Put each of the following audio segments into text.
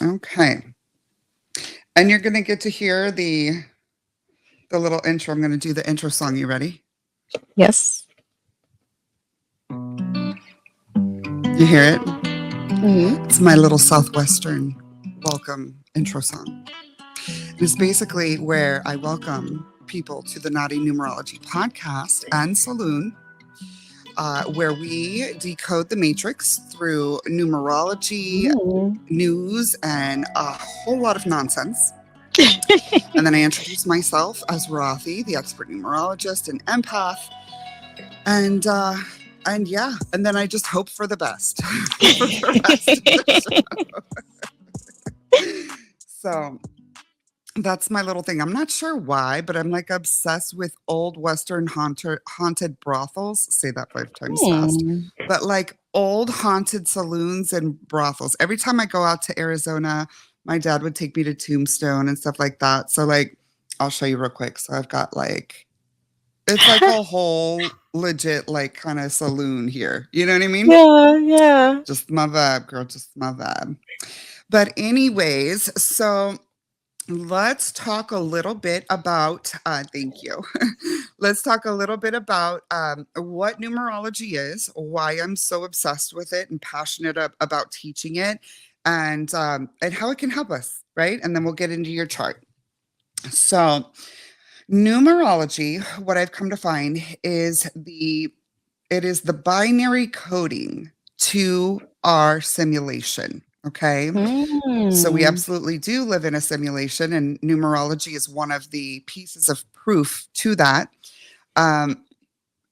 Okay. And you're gonna get to hear the little intro. I'm gonna do the intro song. You ready? Yes. You hear it? Mhm. It's my little Southwestern welcome intro song. It's basically where I welcome people to the Naughty Numerology podcast and saloon, where we decode the matrix through numerology, Mm. news, and a whole lot of nonsense. And then I introduce myself as Rothy, the expert numerologist and empath. And yeah, and then I just hope for the best for the rest of the show. So that's my little thing. I'm not sure why, but I'm like obsessed with old Western haunted brothels. Say that 5 times fast. Hmm. But like old haunted saloons and brothels. Every time I go out to Arizona, my dad would take me to Tombstone and stuff like that. So like I'll show you real quick. So I've got like it's like a whole legit like kind of saloon here. You know what I mean? Yeah, yeah. Just my vibe, girl, just my vibe. But anyways, so let's talk a little bit about, thank you. Let's talk a little bit about what numerology is, why I'm so obsessed with it and passionate about teaching it, and how it can help us, right? And then we'll get into your chart. So, numerology, what I've come to find is it is the binary coding to our simulation. Okay. So we Mm. absolutely do live in a simulation, and numerology is one of the pieces of proof to that. Um,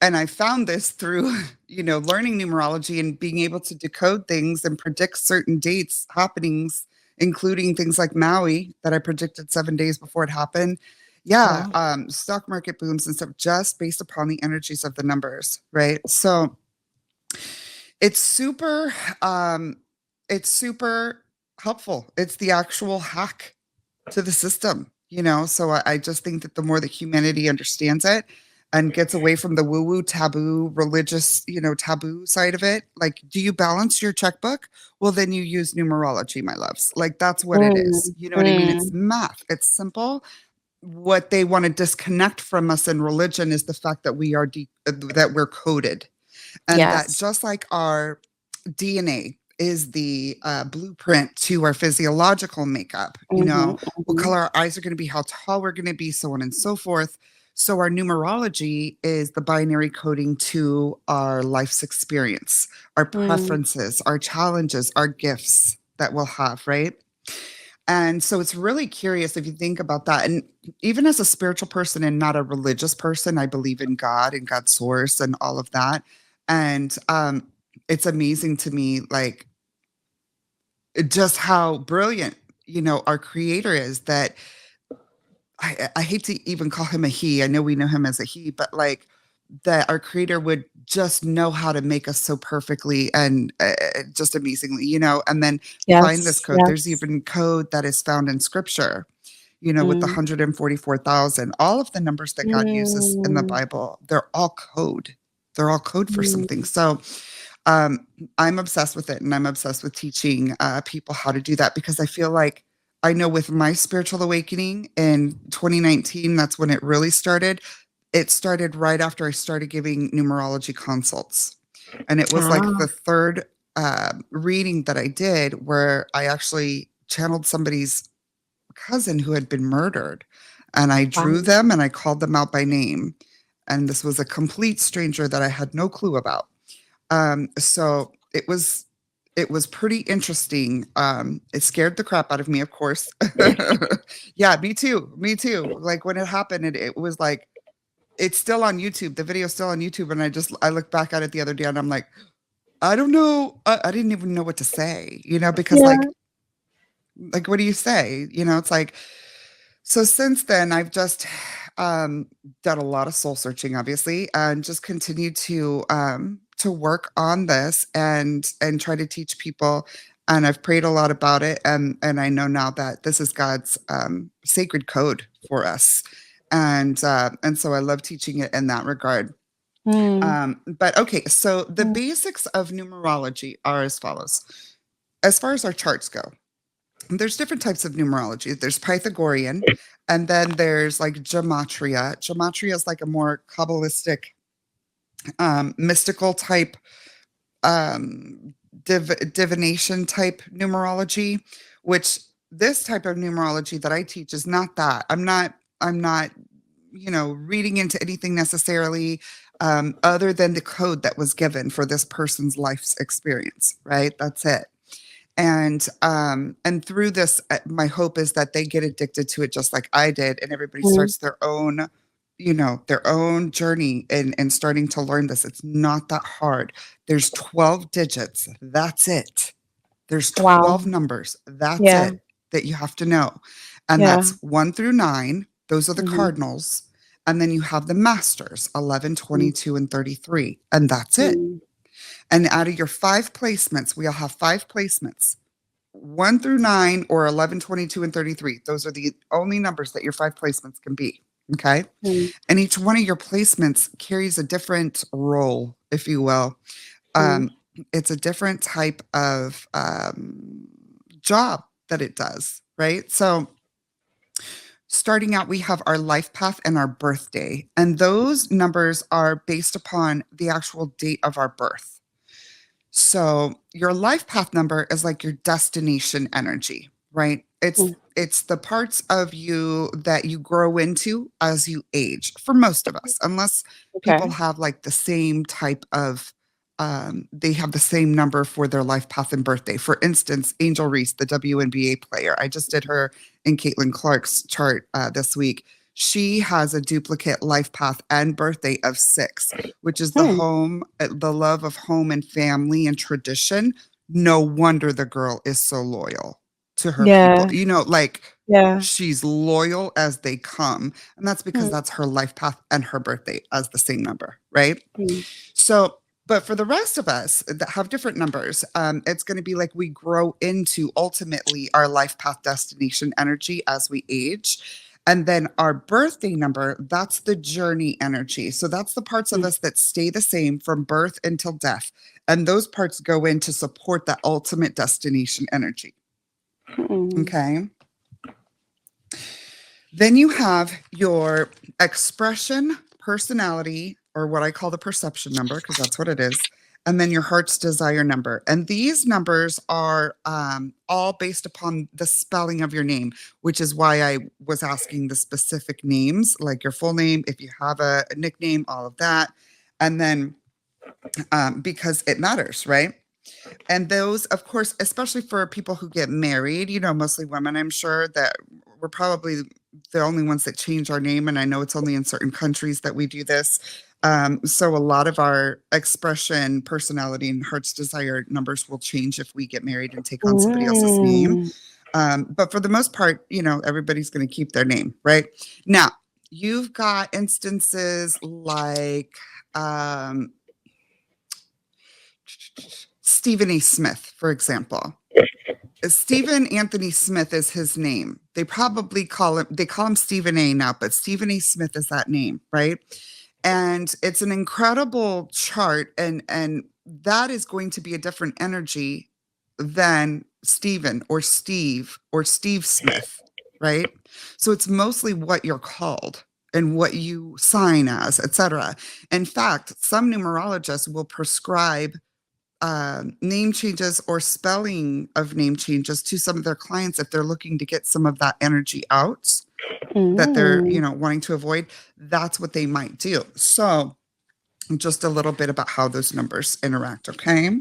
and I found this through, learning numerology and being able to decode things and predict certain dates, happenings, including things like Maui that I predicted 7 days before it happened. Yeah, Wow. stock market booms and stuff just based upon the energies of the numbers, right? So it's super, um, it's super helpful. It's the actual hack to the system. So I just think that the more that humanity understands it and gets away from the woo-woo taboo, religious, taboo side of it, like, do you balance your checkbook? Well, then you use numerology, my loves. Like, that's what it is. Mm. You know what I mean? It's Mm. math. It's simple. What they want to disconnect from us in religion is the fact that that we're coded, and that Yes. just like our DNA is the blueprint to our physiological makeup, Mhm, what mhm. color our eyes are going to be, how tall we're going to be, so on and so forth. So, our numerology is the binary coding to our life's experience, our Mm. preferences, our challenges, our gifts that we'll have, right? And so it's really curious if you think about that. And even as a spiritual person and not a religious person, I believe in God and God's source and all of that. And it's amazing to me, like, just how brilliant, our creator is, that I hate to even call him a he. I know we know him as a he, but like that our creator would just know how to make us so perfectly and just amazingly, and then find this Yes, code. There's yes. even code that is found in scripture, with the Mm. 144,000, all of the numbers that God uses in the Mm. Bible, they're all code. They're all code for something. Mm. So um, I'm obsessed with it, and I'm obsessed with teaching people how to do that, because I feel like I know with my spiritual awakening in 2019, that's when it really started. It started right after I started giving numerology consults. And it was like Ah. the third reading that I did where I actually channeled somebody's cousin who had been murdered. And I drew Wow. them and I called them out by name. And this was a complete stranger that I had no clue about. So it was pretty interesting. It scared the crap out of me, of course. Yeah, me too. Me too. Like when it happened, it was like it's still on YouTube. The video's still on YouTube, and I looked back at it the other day, and I'm like, I don't know. I didn't even know what to say, because Yeah. like what do you say? It's like, so since then I've just done a lot of soul searching, obviously, and just continued to work on this and try to teach people. And I've prayed a lot about it, and I know now that this is God's sacred code for us, and so I love teaching it in that regard. Mm. But okay, so the Mm. basics of numerology are as follows. As far as our charts go, there's different types of numerology. There's Pythagorean, and then there's like gematria. Gematria is like a more Kabbalistic, mystical type, divination type numerology, which this type of numerology that I teach is not that. I'm not reading into anything necessarily, other than the code that was given for this person's life's experience, right? That's it. And through this, my hope is that they get addicted to it just like I did, and everybody Mm. starts their own journey and starting to learn this. It's not that hard. There's 12 digits. That's it. There's 12 Wow. numbers. That's Yeah. it that you have to know. And Yeah. that's 1 through 9. Those are the Mhm. cardinals. And then you have the masters, 11, Mm. 22, and 33. And that's it. Mm. And out of your 5 placements, we all have 5 placements. 1 through 9 or 11, 22, and 33. Those are the only numbers that your 5 placements can be. Okay. Mm. And each one of your placements carries a different role, if you will. Mm. Um, it's a different type of job that it does, right? So, starting out, we have our life path and our birthday, and those numbers are based upon the actual date of our birth. So your life path number is like your destination energy, right? It's Mm. it's the parts of you that you grow into as you age for most of us, unless people Okay. have like the same type of they have the same number for their life path and birthday. For instance, Angel Reese, the WNBA player, I just did her in Caitlin Clark's chart this week. She has a duplicate life path and birthday of 6, which is the Mm. home, the love of home and family and tradition. No wonder the girl is so loyal to her people. Yeah. Like Yeah. she's loyal as they come. And that's because Mm. that's her life path and her birthday as the same number, right? Mm. So, but for the rest of us that have different numbers, it's going to be like we grow into ultimately our life path destination energy as we age. And then our birthday number, that's the journey energy. So that's the parts of Mm. us that stay the same from birth until death. And those parts go in to support that ultimate destination energy. Mm. Okay. Then you have your expression, personality, or what I call the perception number, because that's what it is. And then your heart's desire number. And these numbers are all based upon the spelling of your name, which is why I was asking the specific names, like your full name, if you have a nickname, all of that. And then because it matters, right? And those, of course, especially for people who get married, mostly women, I'm sure that we're probably the only ones that change our name. And I know it's only in certain countries that we do this. So a lot of our expression, personality, and heart's desire numbers will change if we get married and take on somebody else's name. Mm. But for the most part, everybody's going to keep their name, right? Now, you've got instances like Stephen A. Smith, for example. Stephen Anthony Smith is his name. They call him Stephen A now, but Stephen A. Smith is that name, right? And it's an incredible chart, and that is going to be a different energy than Stephen or Steve Smith, right? So it's mostly what you're called and what you sign as, etc. In fact, some numerologists will prescribe name changes or spelling of name changes to some of their clients if they're looking to get some of that energy out that they're Mm. wanting to avoid. That's what they might do. So just a little bit about how those numbers interact. Okay.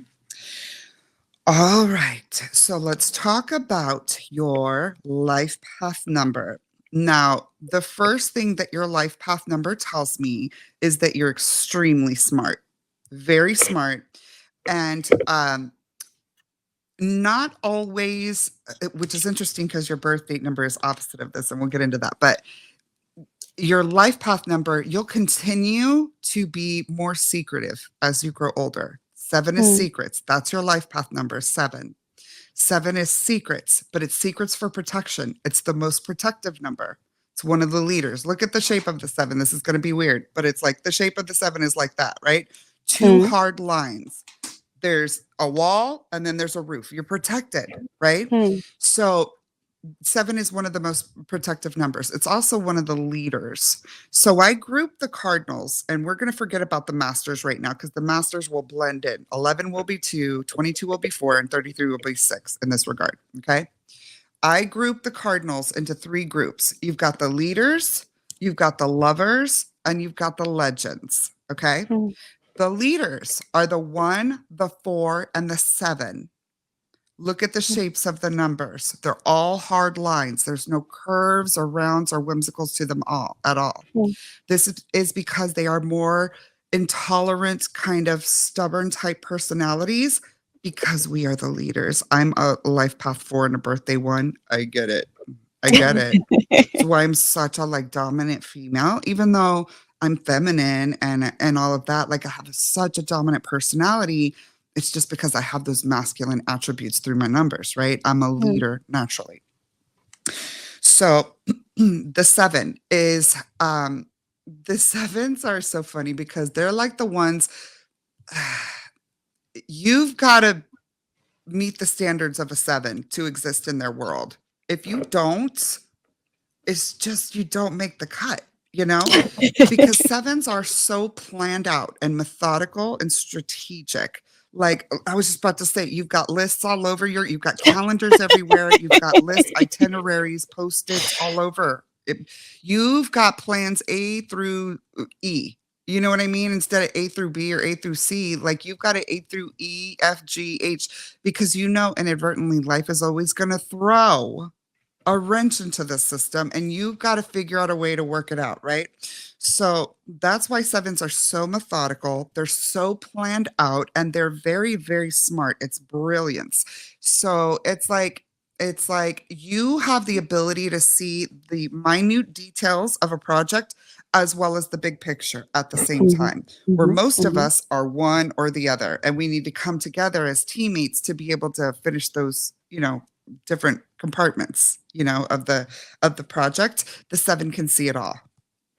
All right, so let's talk about your life path number. Now, the first thing that your life path number tells me is that you're extremely smart, very smart, and not always, which is interesting because your birth date number is opposite of this, and we'll get into that. But your life path number, you'll continue to be more secretive as you grow older. 7 is Mm. secrets. That's your life path number, 7. 7 is secrets, but it's secrets for protection. It's the most protective number. It's one of the leaders. Look at the shape of the 7. This is going to be weird, but it's like the shape of the 7 is like that, right? Two Mm. hard lines. there's a wall, and then there's a roof. You're protected, right? Hmm. So 7 is one of the most protective numbers. It's also one of the leaders. So I group the cardinals, and we're going to forget about the masters right now because the masters will blend in. 11 will be 2, 22 will be 4, and 33 will be 6 in this regard. Okay. I group the cardinals into 3 groups. You've got the leaders, you've got the lovers, and you've got the legends. Okay. Hmm. The leaders are the 1, the 4, and the 7. Look at the shapes of the numbers. They're all hard lines. There's no curves or rounds or whimsicals to them all at all. Hmm. This is because they are more intolerant, kind of stubborn type personalities because we are the leaders. I'm a life path 4 and a birthday 1. I get it. I get it. That's why I'm such a like dominant female, even though I'm feminine and all of that. Like I have such a dominant personality. It's just because I have those masculine attributes through my numbers, right? I'm a leader naturally. So the 7 is the 7s are so funny because they're like the ones you've got to meet the standards of a 7 to exist in their world. If you don't, it's just you don't make the cut, you know? Because 7s are so planned out and methodical and strategic. Like I was just about to say, you've got lists all over you've got calendars everywhere, you've got lists, itineraries, post-its all over. You've got plans A through E. You know what I mean? Instead of A through B or A through C, like you've got A through E, F, G, H, because you know inadvertently life is always going to throw a wrench into the system and you've got to figure out a way to work it out, right? So that's why 7s are so methodical. They're so planned out and they're very, very smart. It's brilliance. So it's like you have the ability to see the minute details of a project as well as the big picture at the same time, where most of us are one or the other. And we need to come together as teammates to be able to finish those, different compartments, of the project. The 7 can see it all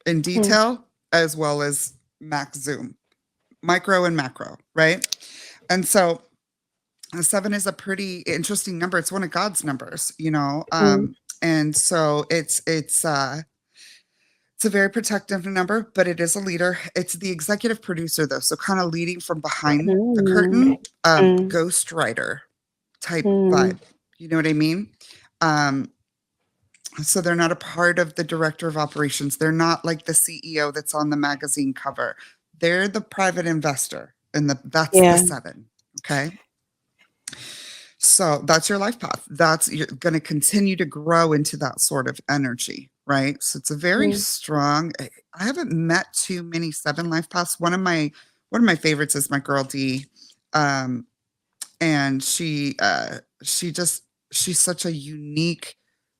in detail as well as max zoom, micro and macro, right? And so the 7 is a pretty interesting number. It's one of God's numbers, and so it's a very protective number, but it is a leader. It's the executive producer though, so kind of leading from behind the curtain, ghost writer type vibe. You know what I mean? So they're not a part of the director of operations. They're not like the CEO that's on the magazine cover. They're the private investor, and that's the 7. Okay. So that's your life path. You're going to continue to grow into that sort of energy, right? So it's a very strong. I haven't met too many 7 life paths. One of my favorites is my girl D, and she's such a unique,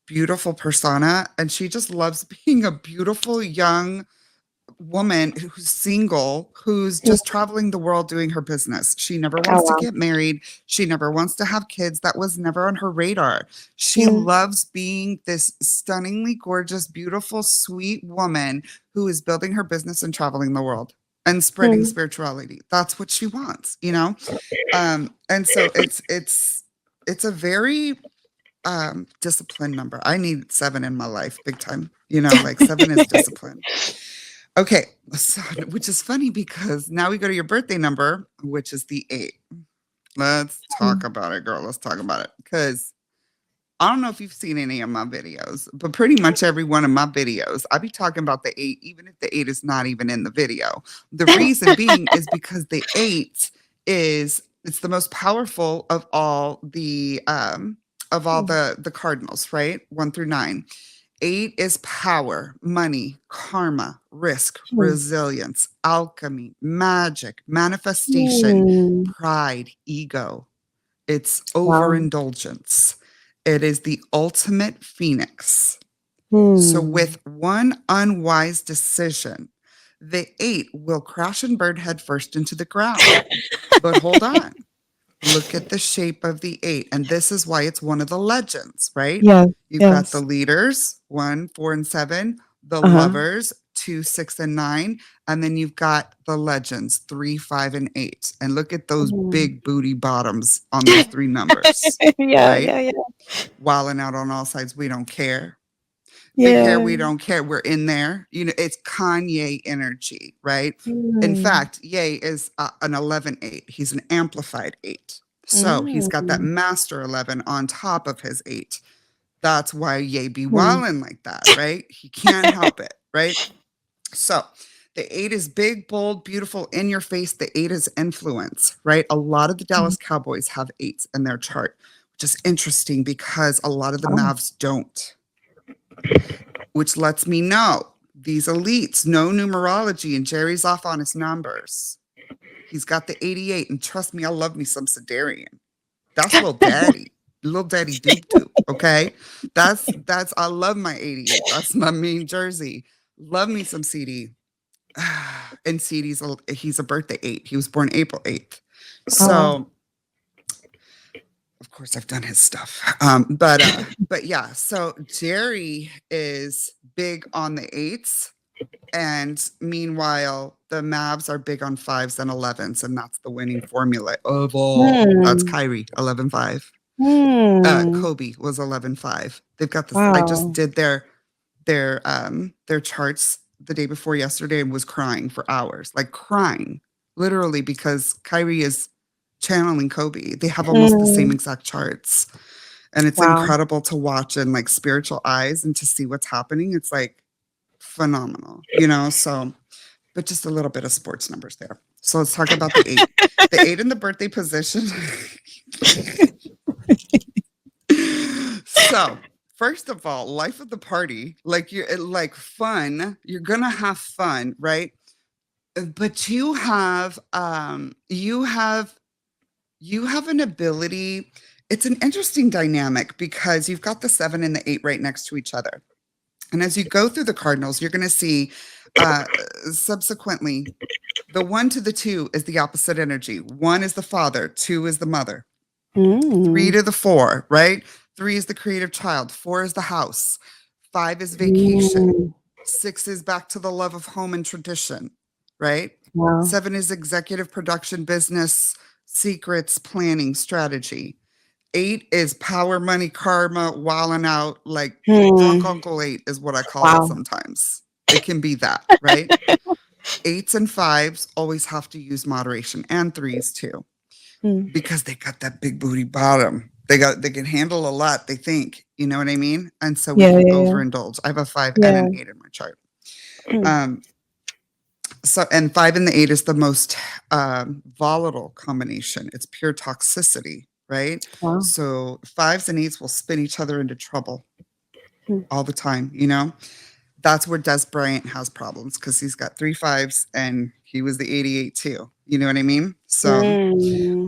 beautiful persona, and she just loves being a beautiful young woman who's single, who's just traveling the world doing her business. She never wants to get married. She never wants to have kids. That was never on her radar. She loves being this stunningly gorgeous, beautiful, sweet woman who is building her business and traveling the world and spreading spirituality. That's what she wants, and so it's a very disciplined number. I need 7 in my life big time, like 7 is discipline. Okay, so, which is funny because now we go to your birthday number, which is the 8. Let's talk about it, girl. Let's talk about it. Because I don't know if you've seen any of my videos, but pretty much every one of my videos, I be talking about the 8, even if the 8 is not even in the video. The reason being is because the 8 it's the most powerful of all the the cardinals, right? 1 through 9. 8 is power, money, karma, risk, resilience, alchemy, magic, manifestation, pride, ego. It's overindulgence. It is the ultimate phoenix. So with one unwise decision, the 8 will crash and burn headfirst into the ground. But hold on. Look at the shape of the 8. And this is why it's one of the legends, right? Yeah. You've got the leaders, 1, 4, and 7, the lovers, 2, 6, and 9. And then you've got the legends 3, 5, and 8. And look at those Mm. big booty bottoms on those 3 numbers, Yeah, right? yeah, yeah. Wilding out on all sides. We don't care. Big hair, Yeah. we don't care. We're in there. It's Kanye energy, right? In Mm. fact, Ye is an 11-8. He's an amplified 8. So he's got that Mm. master 11 on top of his 8. That's why Ye be Mm. wildin' like that, right? He can't help it, right? So the 8 is big, bold, beautiful, in your face. The 8 is influence, right? A lot of the Dallas Cowboys have 8s in their chart, which is interesting because a lot of the Oh. Mavs don't, which lets me know these elites know numerology, and Jerry's off on his numbers. He's got the 88, and trust me, I love me some Sidarian. That's little daddy doop doop. Okay. That's I love my 88. That's my main jersey. Love me some CD. And he's a birthday 8. He was born April 8th. Oh, wow. So of course I've done his stuff. But yeah, so Jerry is big on the 8s. And meanwhile, the Mavs are big on 5s and 11s, and that's the winning formula of all. That's Hmm. Kyrie, 11-5. Hmm. Kobe was 11-5. They've got this. I just Wow. did their charts the day before yesterday and was crying for hours, like crying, literally, because Kyrie is channeling Kobe. They have almost the same Mm. exact charts, and it's Wow. incredible to watch in like spiritual eyes and to see what's happening. It's like phenomenal, so, but just a little bit of sports numbers there. So let's talk about the 8. The 8 in the birthday position. So, first of all, life of the party, like you're like fun, you're gonna have fun, right? But you have an ability. It's an interesting dynamic because you've got the 7 and the 8 right next to each other. And as you go through the cardinals, you're going to see subsequently the 1 to the 2 is the opposite energy. 1 is the father, 2 is the mother. 3 Mm. to the 4, right? 3 is the creative child, 4 is the house, 5 is vacation, Mm. 6 is back to the love of home and tradition, right? Wow. 7 is executive production, business, secrets, planning, strategy. 8 is power, money, karma, wilding out, like drunk Hmm. Uncle 8 is what I call it Wow. sometimes. It can be that, right? 8s and 5s always have to use moderation, and 3s too, Mm. because they got that big booty bottom. They can handle a lot, they think, you know what I mean? And so we Yeah, can yeah, yeah. overindulge. I have a 5 and Yeah. an 8 in my chart. Hmm. So, and 5 and the 8 is the most volatile combination. It's pure toxicity, right? Wow. So 5s and 8s will spin each other into trouble Hmm. all the time, That's where Des Bryant has problems because he's got 3 5s and he was the 88 too. You know what I mean? So,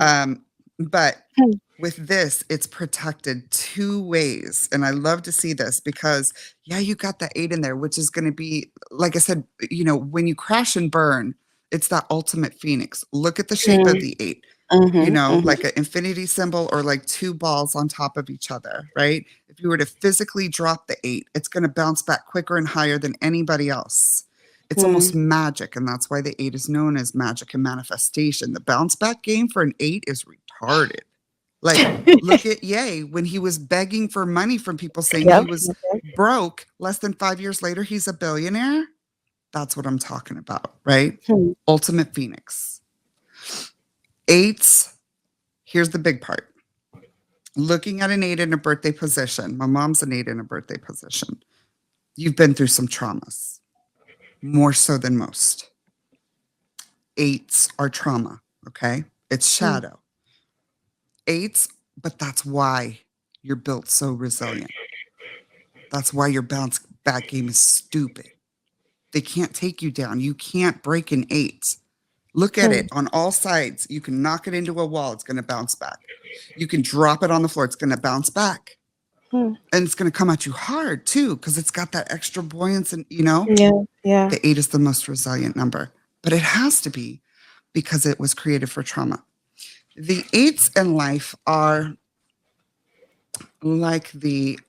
Mm. but Hmm. with this, it's protected 2 ways. And I love to see this because, yeah, you got the 8 in there, which is going to be, like I said, when you crash and burn, it's that ultimate phoenix. Look at the shape of the 8, Mhm, mhm. like an infinity symbol or like 2 balls on top of each other, right? If you were to physically drop the 8, it's going to bounce back quicker and higher than anybody else. It's almost Mm. magic. And that's why the 8 is known as magic and manifestation. The bounce back game for an 8 is retarded. Like, look at Ye when he was begging for money from people saying he Yep, was yep, yep. broke. Less than 5 years later, he's a billionaire. That's what I'm talking about, right? Hmm. Ultimate Phoenix. 8s, here's the big part. Looking at an 8 in a birthday position, my mom's an 8 in a birthday position. You've been through some traumas, more so than most. 8s are trauma, okay? It's Hmm. shadow. 8s, but that's why you're built so resilient. That's why your bounce back game is stupid. They can't take you down. You can't break an 8. Look at Hmm. it on all sides. You can knock it into a wall, it's going to bounce back. You can drop it on the floor, it's going to bounce back. Hmm. And it's going to come at you hard too, because it's got that extra buoyance. And, Yeah, yeah. the 8 is the most resilient number, but it has to be because it was created for trauma. The 8s in life are like the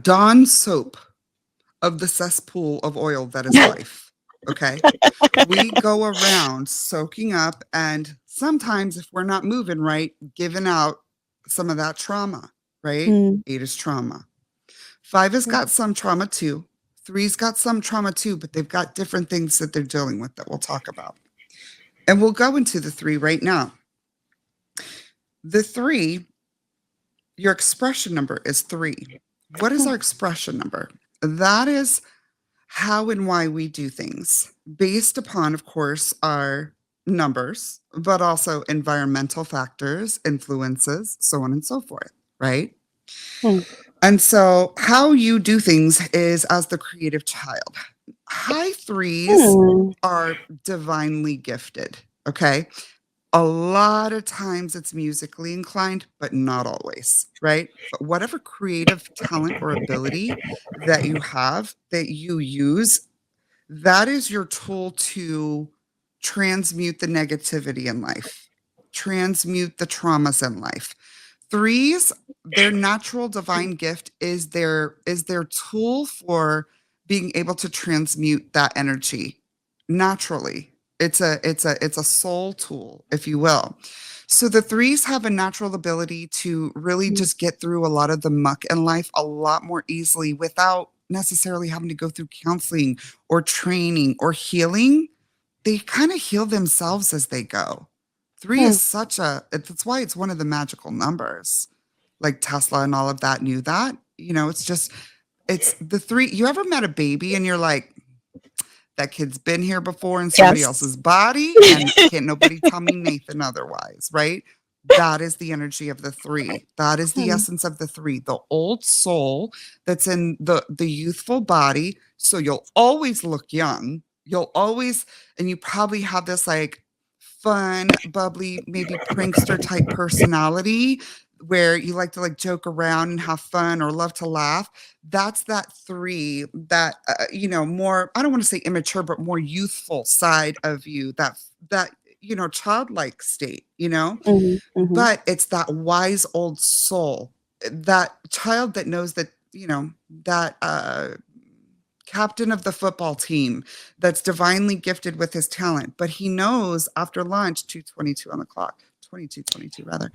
Dawn soap of the cesspool of oil that is life. Okay. We go around soaking up and sometimes if we're not moving right, giving out some of that trauma, right? Mm, 8 is trauma. 5 has mm, got some trauma too. 3's got some trauma too, but they've got different things that they're dealing with that we'll talk about. And we'll go into the 3 right now. The 3, your expression number is 3. What is our expression number? That is how and why we do things based upon, of course, our numbers, but also environmental factors, influences, so on and so forth, right? mm, And so, how you do things is as the creative child. High 3s mm, are divinely gifted, okay? A lot of times it's musically inclined, but not always, right? But whatever creative talent or ability that you have that you use, that is your tool to transmute the negativity in life, transmute the traumas in life. 3s, their natural divine gift is their tool for being able to transmute that energy naturally. It's a soul tool, if you will. So the 3s have a natural ability to really mm, just get through a lot of the muck in life a lot more easily without necessarily having to go through counseling or training or healing. They kind of heal themselves as they go. 3 is mm. that's why it's one of the magical numbers. Like Tesla and all of that knew that. It's the 3. You ever met a baby and you're like, that kid's been here before in somebody Yes. else's body, and can't nobody tell me Nathan otherwise, right? That is the energy of the 3. That is the Mm, essence of the 3, the old soul that's in the youthful body. So you'll always look young. You'll always, and you probably have this like fun, bubbly, maybe prankster type personality where you like to like joke around and have fun or love to laugh. That's that 3, that more, I don't want to say immature, but more youthful side of you, that childlike state. mhm, mhm, But it's that wise old soul, that child that knows that, that captain of the football team that's divinely gifted with his talent, but he knows after lunch, 2:22 on the clock, 22:22 rather.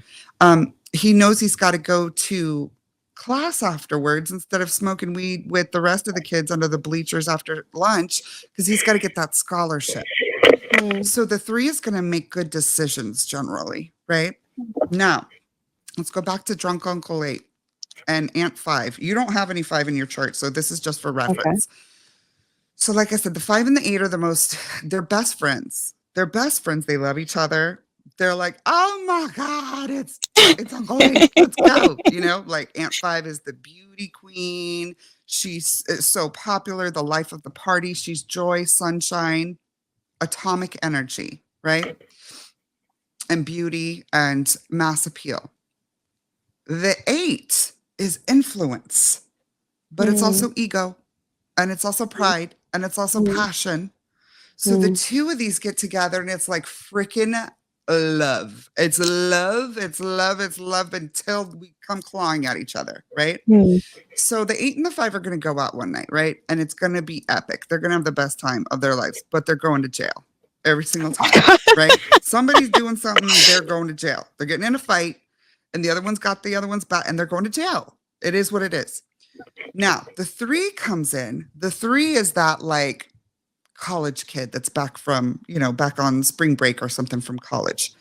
He knows he's got to go to class afterwards instead of smoking weed with the rest of the kids under the bleachers after lunch because he's got to get that scholarship. mm. So the 3 is going to make good decisions generally, right? Now, let's go back to drunk Uncle 8 and Aunt 5. You don't have any 5 in your chart, so this is just for Okay. reference. So, like I said, the 5 and the 8 are they're best friends. They're best friends. They love each other. They're like, oh my God, it's Uncle 8. Let's go. Like Aunt 5 is the beauty queen. She's so popular, the life of the party. She's joy, sunshine, atomic energy, right? And beauty and mass appeal. The 8 is influence, but it's Mm, also ego, and it's also mm, pride, and it's also mm, passion. So the mm, 2 of these get together and it's like freaking love. It's love, it's love, it's love until we come clawing at each other, right? mm. So the 8 and the 5 are going to go out one night, right? And it's going to be epic. They're going to have the best time of their lives, but they're going to jail every single time, right? Somebody's doing something, they're going to jail. They're getting in a fight, and the other one's got the other one's back, and they're going to jail. It is what it is. Now, the 3 comes in. The 3 is that like college kid that's back on spring break or something from college.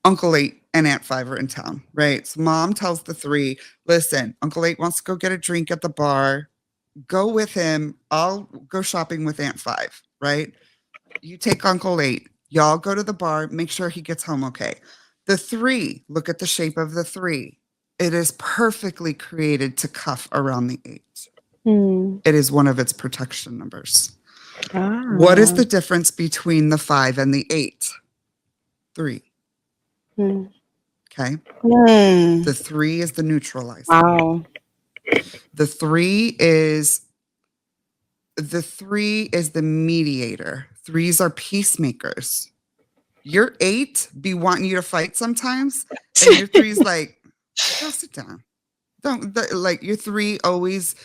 Uncle 8 and Aunt 5 are in town, right? So mom tells the 3, listen, Uncle 8 wants to go get a drink at the bar. Go with him. I'll go shopping with Aunt 5, right? You take Uncle 8. Y'all go to the bar. Make sure he gets home okay. The 3, look at the shape of the 3. It is perfectly created to cuff around the 8. Mm. It is one of its protection numbers. What is Ah. the difference between the 5 and the 8? 3. Mm. Okay. Mm. The 3 is the neutralizer. Wow. The 3 is the mediator. 3s are peacemakers. Your 8 be wanting you to fight sometimes, and your 3's like, go sit down. Like your 3 always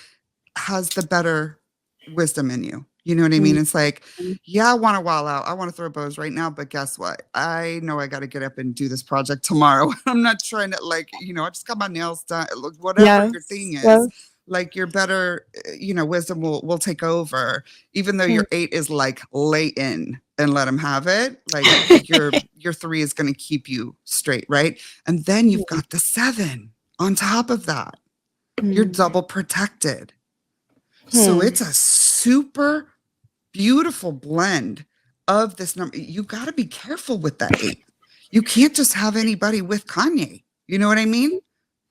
has the better wisdom in you. You know what I mean? It's like, Mhm. yeah, I want to wall out. I want to throw bows right now, but guess what? I know I got to get up and do this project tomorrow. I'm not trying to like, I just got my nails done. Look, whatever your thing Yes, is, yes. like your better, wisdom will take over. Even though Mm. your 8 is like lay in and let him have it, like your 3 is going to keep you straight, right? And then you've Mm. got the 7 on top of that. You're Mm. double protected. So Hmm. it's a super beautiful blend of this number. You got to be careful with that 8. You can't just have anybody with Kanye. You know what I mean?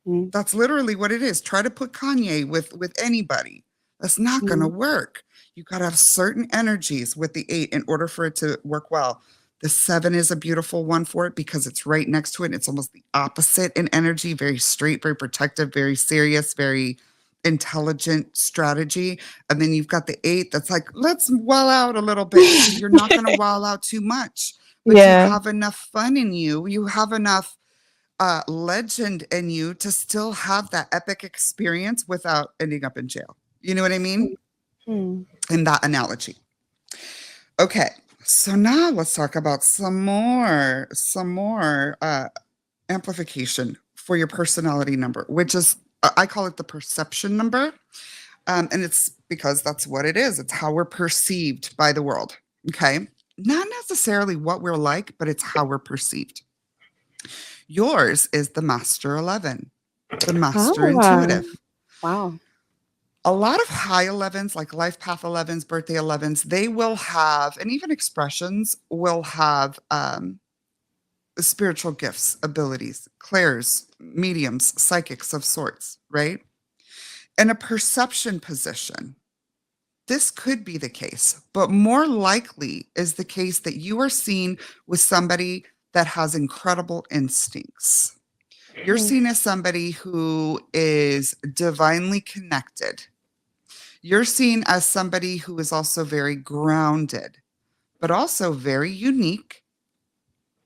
Mm. That's literally what it is. Try to put Kanye with anybody. That's not going to Mm. work. You got to have certain energies with the 8 in order for it to work well. The 7 is a beautiful one for it because it's right next to it. It's almost the opposite in energy, very straight, very protective, very serious, very intelligent strategy. And then you've got the 8 that's like, let's wall out a little bit. So you're not going to wall out too much, but you Yeah. have enough fun in you. You have enough legend in you to still have that epic experience without ending up in jail. You know what I mean? Mm. In that analogy. Okay. So now let's talk about some more amplification for your personality number, which is I call it the perception number. And it's because that's what it is. It's how we're perceived by the world. Okay. Not necessarily what we're like, but it's how we're perceived. Yours is the master 11, the master Ah, intuitive. wow. A lot of high 11s, like life path 11s, birthday 11s, they will have, and even expressions will have spiritual gifts, abilities, clairs, mediums, psychics of sorts, right? In a perception position, this could be the case, but more likely is the case that you are seen with somebody that has incredible instincts. You're Mm. seen as somebody who is divinely connected. You're seen as somebody who is also very grounded, but also very unique,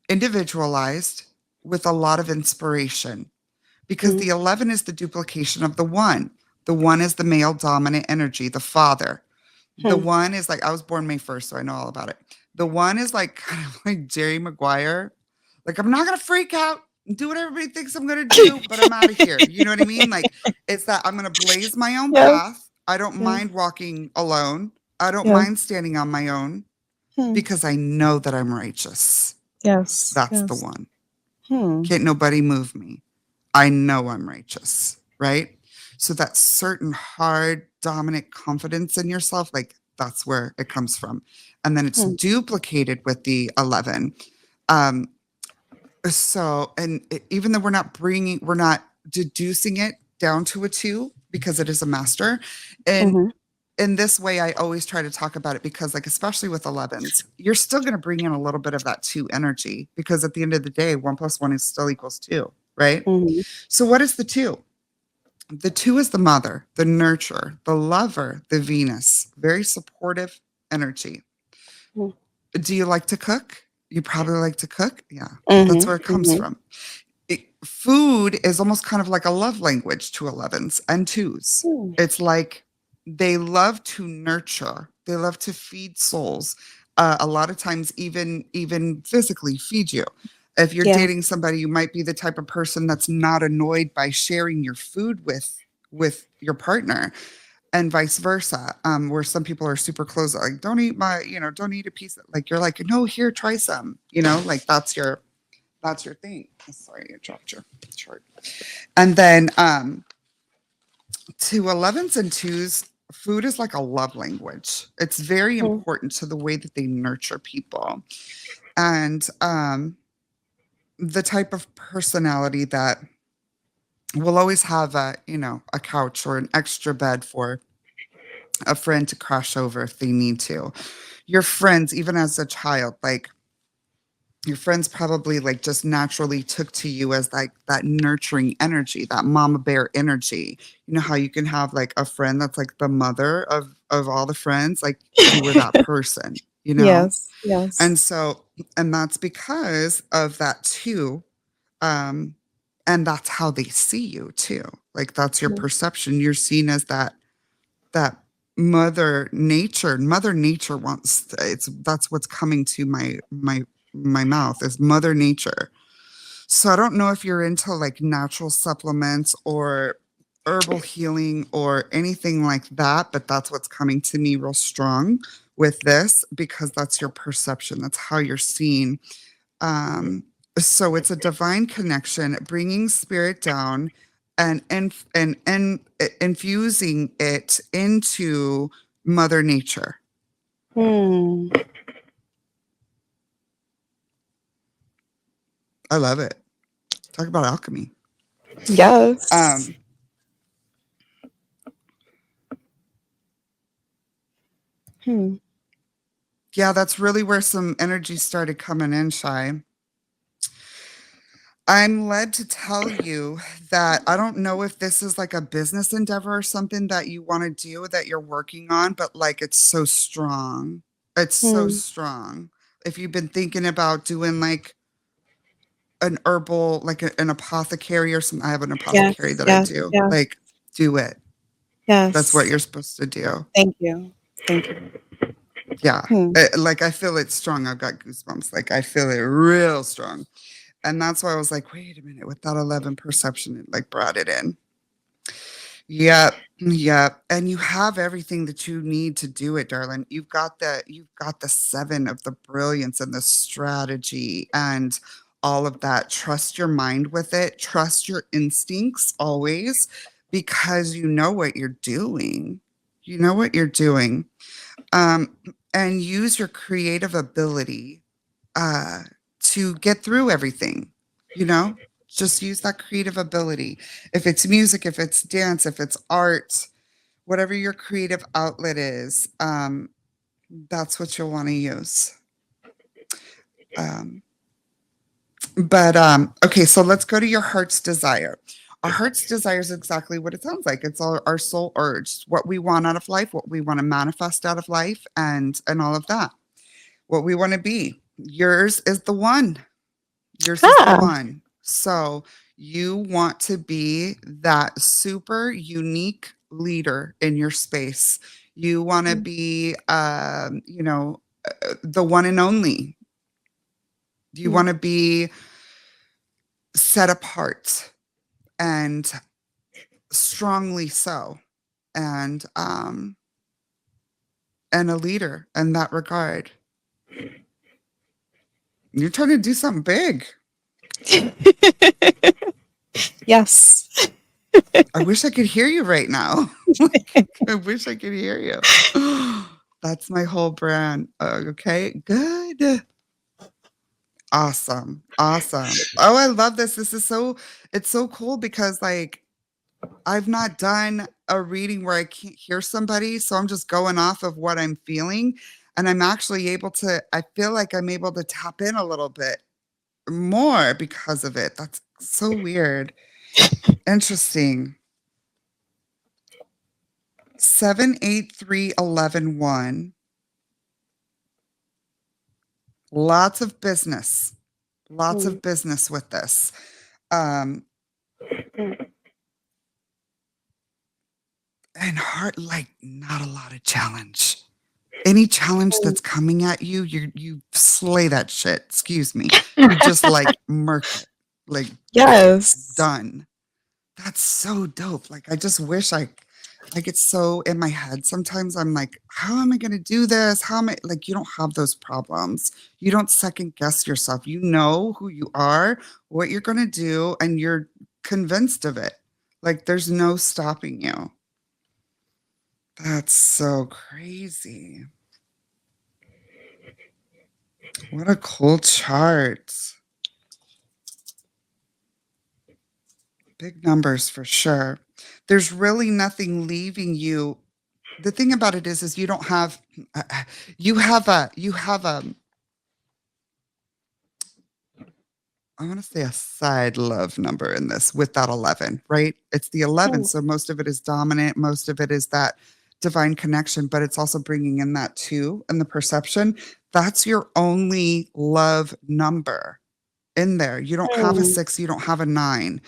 individualized, with a lot of inspiration. Because Mm. the 11 is the duplication of the 1. The 1 is the male dominant energy, the father. The Hmm. 1 is like, I was born May 1st, so I know all about it. The 1 is like kind of like Jerry Maguire. Like, I'm not going to freak out and do what everybody thinks I'm going to do, but I'm out of here. You know what I mean? Like, it's that I'm going to blaze my own Yes. path. I don't Yes. mind walking alone. I don't Yes. mind standing on my own Hmm. because I know that I'm righteous. Yes. That's the Yes. one. Hmm. Can't nobody move me. I know I'm righteous, right? So that certain hard, dominant confidence in yourself, like that's where it comes from. And then it's Hmm. duplicated with the 11. Um, even though we're not deducing it down to a 2 because it is a master. And Mhm. in this way, I always try to talk about it because, like, especially with 11s, you're still going to bring in a little bit of that 2 energy because at the end of the day, 1 plus 1 is still equals 2, right? Mhm. So, what is the 2? The 2 is the mother, the nurturer, the lover, the Venus, very supportive energy. Mm. Do you like to cook? You probably like to cook. Yeah, that's Mhm. where it comes Mhm. from. Food is almost kind of like a love language to 11s and 2s. Hmm. It's like they love to nurture, they love to feed souls. A lot of times, even physically feed you. If you're Yeah. dating somebody, you might be the type of person that's not annoyed by sharing your food with your partner, and vice versa. Where some people are super close, like don't eat a piece. Like you're like, no, here, try some. Like that's your thing. Sorry, I dropped your chart. And then to 11s and 2s, food is like a love language. It's very Hmm. important to the way that they nurture people. And the type of personality that will always have a couch or an extra bed for a friend to crash over if they need to. Your friends, even as a child, like your friends probably like just naturally took to you as like that nurturing energy, that mama bear energy. You know how you can have like a friend that's like the mother of all the friends, like you were that person. Yes. Yes. And that's because of that too. Um and that's how they see you too. Like that's your Mm. perception. You're seen as that Mother Nature wants that's what's coming to my mouth is Mother Nature. So I don't know if you're into like natural supplements or herbal healing or anything like that, but that's what's coming to me real strong with this because that's your perception. That's how you're seeing. Um, so it's a divine connection, bringing spirit down and infusing it into Mother Nature. Hmm. I love it. Talk about alchemy. Yes. Yeah, that's really where some energy started coming in, Shy. I'm led to tell you that I don't know if this is like a business endeavor or something that you want to do that you're working on, but like it's so strong. It's so Hmm. strong. If you've been thinking about doing like an herbal, like an apothecary or something, I have an apothecary Yes. that I Yes. do. Yes. Like, do it. That's what Yes. you're supposed to do. Thank you. Thank you. Yeah. Hmm. Like, I feel it strong. I've got goosebumps. Like, I feel it real strong. And that's why I was like, wait a minute, with that 11 perception, it like brought it in. Yep. Yep. And you have everything that you need to do it, darling. You've got the 7 of the brilliance and the strategy and all of that. Trust your mind with it. Trust your instincts always because you know what you're doing. You know what you're doing. Um, and use your creative ability uh to get through everything, you know? Just use that creative ability. If it's music, if it's dance, if it's art, whatever your creative outlet is, that's what you'll want to use. Um, but okay, so let's go to your heart's desire. Our heart's desire is exactly what it sounds like. It's our soul urge, what we want out of life, what we want to manifest out of life, and all of that. What we want to be. Yours is the one. Yours is the Ah. one. So you want to be that super unique leader in your space. You want to be, the one and only. You want to be set apart and strongly so, and a leader in that regard. You're trying to do something big. Yes. I wish I could hear you right now. I wish I could hear you. That's my whole brand. Okay, good. Awesome. Awesome. Oh, I love this. It's so cool because like I've not done a reading where I can't hear somebody. So I'm just going off of what I'm feeling. And I'm actually I feel like I'm able to tap in a little bit more because of it. That's so weird. Interesting. 78311. Lots of business. Lots of business with this. And heart, like not a lot of challenge. Any challenge that's coming at you, you slay that shit. Excuse me. You just like murk it. Like Yes. done. That's so dope. Like I just wish I get so in my head. Sometimes I'm like, how am I going to do this? How am I like, you don't have those problems. You don't second guess yourself. You know who you are, what you're going to do, and you're convinced of it. Like there's no stopping you. That's so crazy. What a cool chart. Big numbers for sure. There's really nothing leaving you. The thing about it is you don't have, you have a, I want to say a side love number in this with that 11, right? It's the 11. So most of it is dominant. Most of it is that divine connection, but it's also bringing in that 2 and the perception. That's your only love number in there. You don't have a 6, you don't have a 9.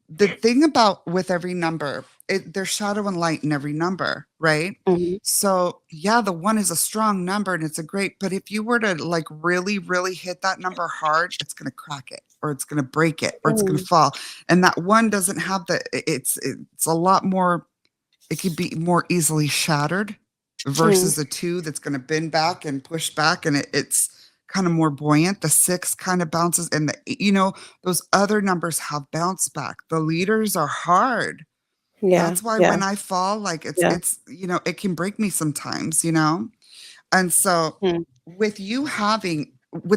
the thing about with every number, there's shadow and light in every number, right? Mhm. So yeah, the one is a strong number and it's a great, but if you were to like really, really hit that number hard, it's gonna crack it or it's gonna break it or it's gonna Mm. fall. And that one doesn't have it's a lot more, it could be more easily shattered Mm. versus a two that's gonna bend back and push back and it's kind of more buoyant. The six kind of bounces and those other numbers have bounce back. The leaders are hard. Yeah. That's why Yeah. when I fall, like Yeah. it can break me sometimes. And so Mm. with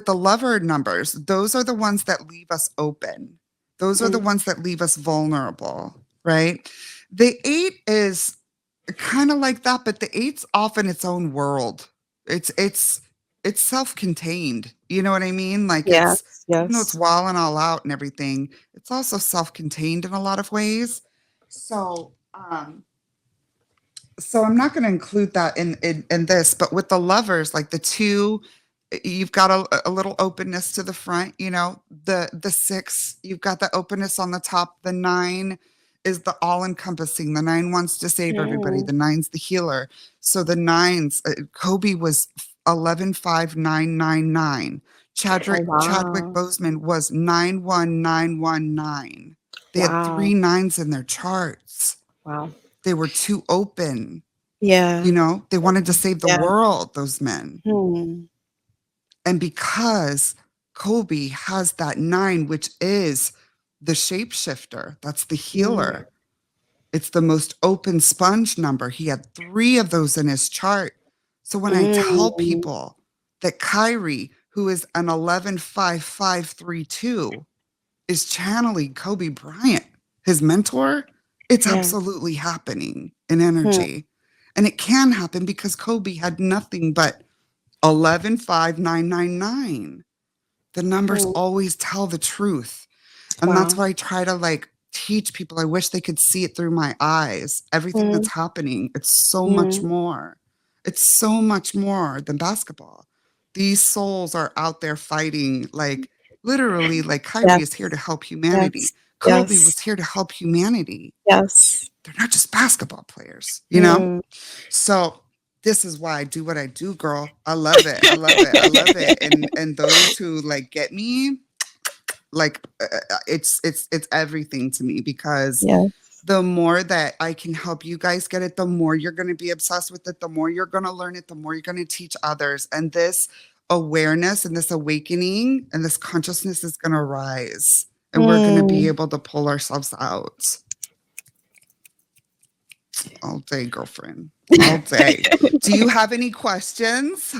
the lover numbers, those are the ones that leave us open. Those are the Mm. ones that leave us vulnerable, right? The eight is kind of like that, but the eight's often its own world. It's self-contained. You know what I mean? Like Yes. even though it's Yes. wild and all out and everything, it's also self-contained in a lot of ways. So so I'm not going to include that in this, but with the lovers, like the two, you've got a little openness to the front. The six, you've got the openness on the top. The nine is the all-encompassing. The nine wants to save everybody. Mm. The nine's the healer. So the nines, Kobe was 115999. Oh, Chadwick wow. Boseman was 91919. They had Wow. three nines in their charts. Wow. They were too open. Yeah. They wanted to save the Yeah. world, those men. Hmm. And because Kobe has that nine, which is the shapeshifter, that's the Mm. healer. It's the most open sponge number. He had three of those in his chart. So when I tell Mm. people that Kyrie, who is an 115532, is channeling Kobe Bryant, his mentor, it's Yeah. absolutely happening in Hmm. energy. And it can happen because Kobe had nothing but 115999. The numbers Hmm. always tell the truth. And that's Wow. why I try to like teach people. I wish they could see it through my eyes. Everything Mm. that's happening, it's so much Mm. more. It's so much more than basketball. These souls are out there fighting, like literally, like Kyrie is here to Yes. help humanity. Yes. Kobe Yes. was here to help humanity. Yes. They're not just basketball players. Mm. So this is why I do what I do, girl. I love it. I love it. I love it. And those who like get me, like it's everything to me because Yes. the more that I can help you guys get it, the more you're going to be obsessed with it, the more you're going to learn it, the more you're going to teach others. And this awareness and this awakening and this consciousness is going to rise and we're going to be Mm. able to pull ourselves out all day, girlfriend, all day. Do you have any questions?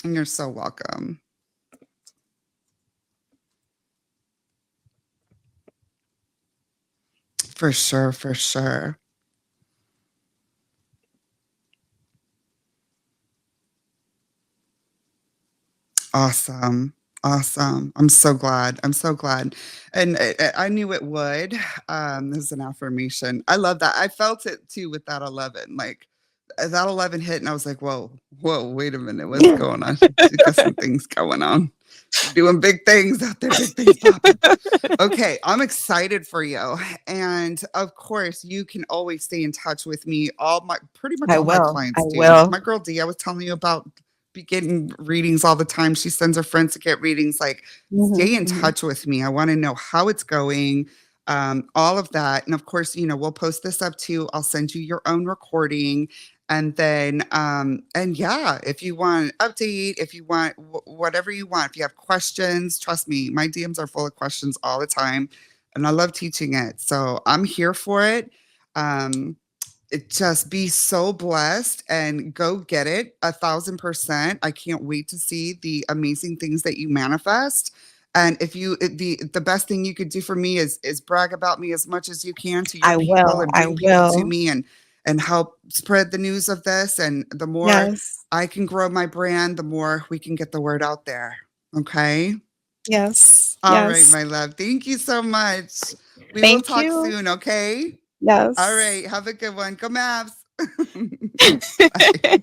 You're so welcome. For sure, for sure. Awesome. Awesome. I'm so glad. I'm so glad. And I knew it would. This is an affirmation. I love that. I felt it too with that 11. Like that 11 hit, and I was like, whoa, whoa, wait a minute. What's going on? She got some things going on. She's doing big things out there, big things popping. Okay, I'm excited for you. And of course, you can always stay in touch with me. Pretty much I all my will. I clients do. will. My girl D, I was telling you about getting readings all the time. She sends her friends to get readings. Like, Mhm. stay in Mhm. touch with me. I want to know how it's going, all of that. And of course, we'll post this up too. I'll send you your own recording. And then, and yeah, if you want an update, if you want whatever you want, if you have questions, trust me, my DMs are full of questions all the time. And I love teaching it. So I'm here for it. Just be so blessed and go get it 1,000%. I can't wait to see the amazing things that you manifest. And if you the best thing you could do for me is brag about me as much as you can to your I people will. and I bring people to will. me and help spread the news of this. And the more Yes. I can grow my brand, the more we can get the word out there. Okay. Yes. All right, Yes. my love. Thank you so much. We will Thank talk you. soon. Okay. All Yes. right. Have a good one. Go Mavs. Bye.